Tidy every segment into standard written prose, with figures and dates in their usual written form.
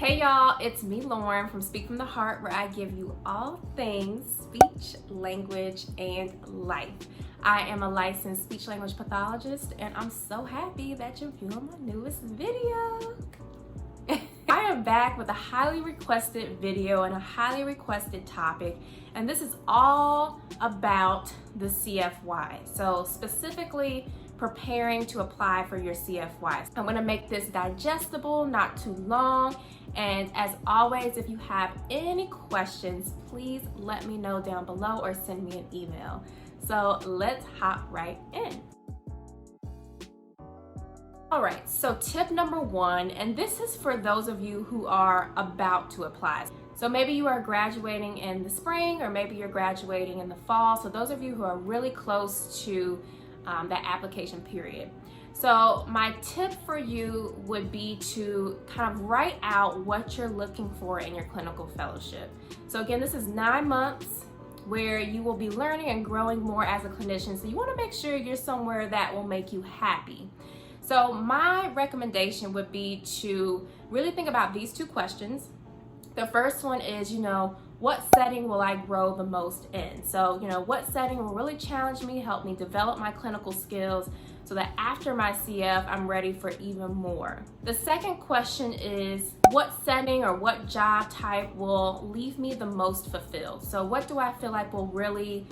Hey y'all, it's me Lauren from Speak From the Heart, where I give you all things speech, language, and life. I am a licensed speech language pathologist, and I'm so happy that you're viewing my newest video. I am back with a highly requested video and a highly requested topic, and this is all about the CFY. So specifically, preparing to apply for your CFY. I'm gonna make this digestible, not too long. And as always, if you have any questions, please let me know down below or send me an email. So let's hop right in. All right, so tip number one, and this is for those of you who are about to apply. So maybe you are graduating in the spring, or maybe you're graduating in the fall. So those of you who are really close to that application period. So my tip for you would be to kind of write out what you're looking for in your clinical fellowship. So again, this is 9 months where you will be learning and growing more as a clinician. So you want to make sure you're somewhere that will make you happy. So my recommendation would be to really think about these two questions. The first one is, what setting will I grow the most in? So, what setting will really challenge me, help me develop my clinical skills so that after my CF, I'm ready for even more. The second question is, what setting or what job type will leave me the most fulfilled? So what do I feel like will really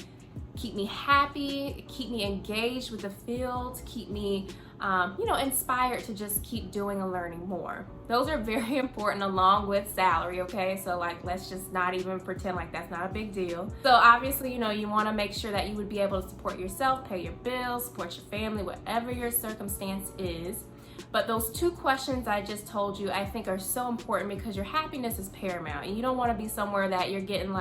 keep me happy, keep me engaged with the field, keep me inspired to just keep doing and learning more. Those are very important, along with salary, okay? So let's just not even pretend like that's not a big deal. So obviously, you want to make sure that you would be able to support yourself, pay your bills, support your family, whatever your circumstance is. But those two questions I just told you, I think are so important because your happiness is paramount. And you don't want to be somewhere that you're getting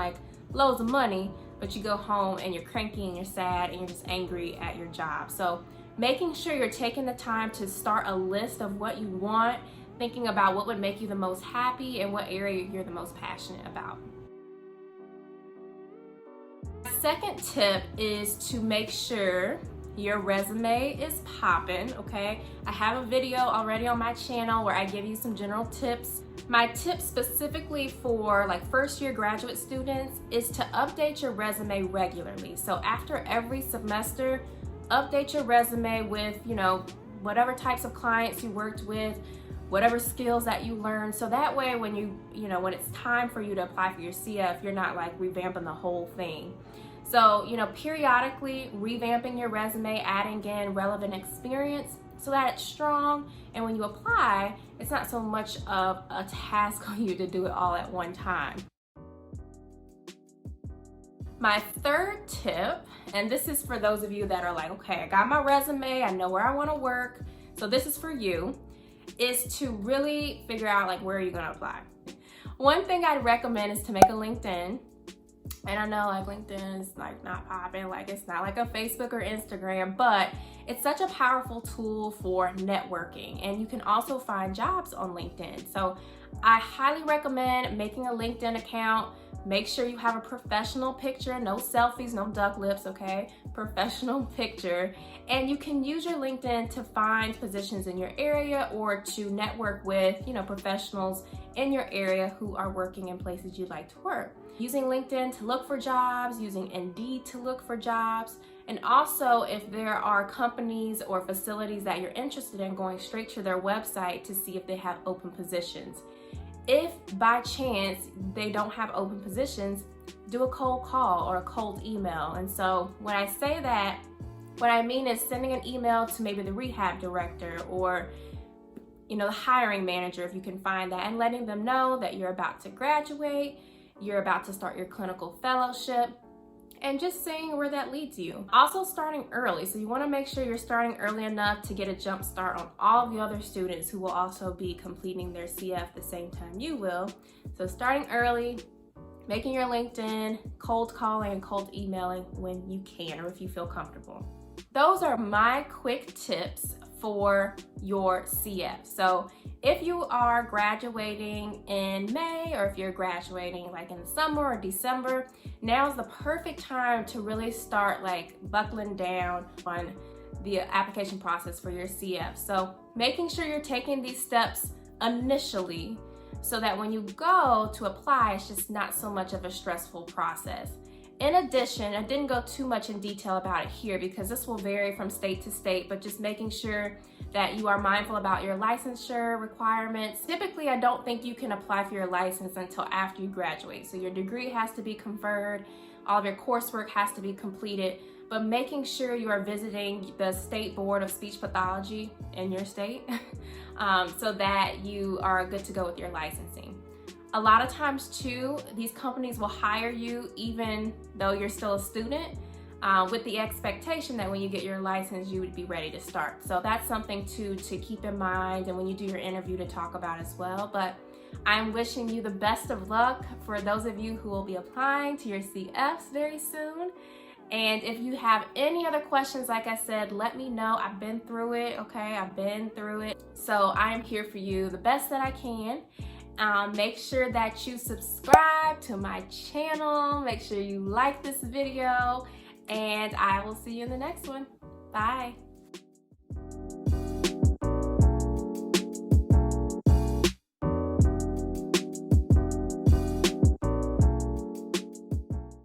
loads of money, but you go home and you're cranky and you're sad and you're just angry at your job. So making sure you're taking the time to start a list of what you want, thinking about what would make you the most happy and what area you're the most passionate about. Second tip is to make sure your resume is popping, okay? I have a video already on my channel where I give you some general tips. My tip specifically for first year graduate students is to update your resume regularly. So after every semester, update your resume with, whatever types of clients you worked with, whatever skills that you learned. So that way when when it's time for you to apply for your CF, you're not revamping the whole thing. So, periodically revamping your resume, adding in relevant experience so that it's strong. And when you apply, it's not so much of a task on you to do it all at one time. My third tip, and this is for those of you that are okay, I got my resume, I know where I want to work, so this is for you, is to really figure out where are you going to apply. One thing I'd recommend is to make a LinkedIn. And I know LinkedIn is not popping, it's not like a Facebook or Instagram, but it's such a powerful tool for networking, and you can also find jobs on LinkedIn. So I highly recommend making a LinkedIn account. Make sure you have a professional picture, no selfies, no duck lips, okay? Professional picture. And you can use your LinkedIn to find positions in your area or to network with, professionals in your area who are working in places you'd like to work. Using LinkedIn to look for jobs, using Indeed to look for jobs, and also if there are companies or facilities that you're interested in, going straight to their website to see if they have open positions. If by chance they don't have open positions, do a cold call or a cold email. And so when I say that, what I mean is sending an email to maybe the rehab director or the hiring manager, if you can find that, and letting them know that you're about to graduate, you're about to start your clinical fellowship, and just seeing where that leads you. Also starting early. So you want to make sure you're starting early enough to get a jump start on all the other students who will also be completing their CF the same time you will. So starting early, making your LinkedIn, cold calling and cold emailing when you can or if you feel comfortable. Those are my quick tips for your CF. So if you are graduating in May, or if you're graduating in the summer or December, now is the perfect time to really start buckling down on the application process for your CF. So making sure you're taking these steps initially so that when you go to apply, it's just not so much of a stressful process. In addition, I didn't go too much in detail about it here because this will vary from state to state, but just making sure that you are mindful about your licensure requirements. Typically, I don't think you can apply for your license until after you graduate. So your degree has to be conferred, all of your coursework has to be completed, but making sure you are visiting the State Board of Speech Pathology in your state so that you are good to go with your licensing. A lot of times too, these companies will hire you even though you're still a student with the expectation that when you get your license, you would be ready to start. So that's something to keep in mind, and when you do your interview to talk about as well. But I'm wishing you the best of luck for those of you who will be applying to your CFs very soon. And if you have any other questions, like I said, let me know. I've been through it, okay? I've been through it. So I am here for you the best that I can. Make sure that you subscribe to my channel. Make sure you like this video, and I will see you in the next one. Bye.